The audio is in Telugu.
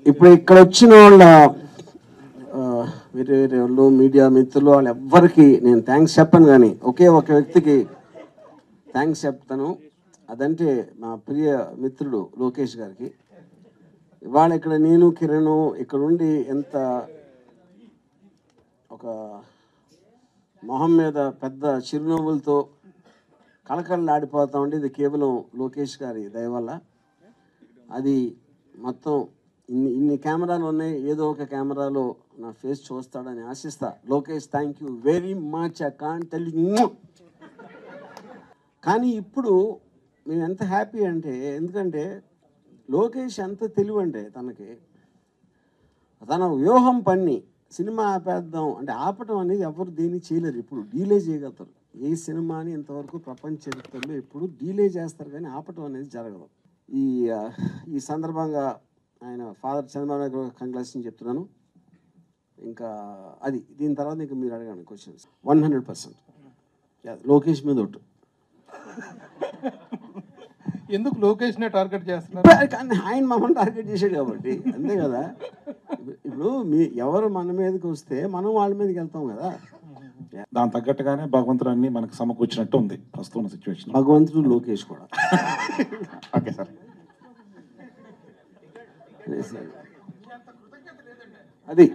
ఇప్పుడు ఇక్కడ వచ్చిన వాళ్ళ వేరే వేరే వాళ్ళు మీడియా మిత్రులు వాళ్ళు ఎవ్వరికి నేను థ్యాంక్స్ చెప్పను, కానీ ఒకే ఒక వ్యక్తికి థ్యాంక్స్ చెప్తాను. అదంటే మా ప్రియ మిత్రుడు లోకేష్ గారికి. ఇవాళ ఇక్కడ నేను కిరణ్ ఇక్కడ ఉండి ఎంత ఒక మొహం మీద పెద్ద చిరునవ్వులతో కళకళలాడిపోతా ఉండి, ఇది కేవలం లోకేష్ గారి దయ వల్ల. అది మొత్తం ఇన్ని కెమెరాలు ఉన్నాయి, ఏదో ఒక కెమెరాలో నా ఫేస్ చూస్తాడని ఆశిస్తా. Lokesh, thank you very much. I can't tell you. కానీ ఇప్పుడు మేము ఎంత హ్యాపీ అంటే, ఎందుకంటే లోకేష్ ఎంత తెలివి అంటే తన వ్యూహం పన్ని సినిమా ఆపేద్దాం అంటే ఆపటం అనేది ఎవరు దేన్ని చేయలేరు. ఇప్పుడు డీలే చేయగలుగుతారు. ఏ సినిమాని ఇంతవరకు ప్రపంచ చరిత్రలో ఎప్పుడు డీలే చేస్తారు, కానీ ఆపటం అనేది జరగదు. ఈ సందర్భంగా ఆయన ఫాదర్ చంద్రబాబు నాయుడు కంగ్రాచులేషన్ చెప్తున్నాను. ఇంకా అది దీని తర్వాత ఇంకా మీరు అడగండి క్వశ్చన్స్. 100% లోకేష్ మీద ఒట్టు. ఎందుకు లోకేష్నే టార్గెట్ చేస్తున్నారు? ఆయన మమ్మల్ని టార్గెట్ చేశాడు కాబట్టి అంతే కదా. ఇప్పుడు ఎవరు మన మీదకి వస్తే మనం వాళ్ళ మీదకి వెళ్తాం కదా. దాని తగ్గట్టుగానే భగవంతుడు అన్ని మనకు సమకూర్చినట్టు ఉంది ప్రస్తుతం సిచ్యువేషన్. భగవంతుడు లోకేష్ కూడా. Okay sir. అది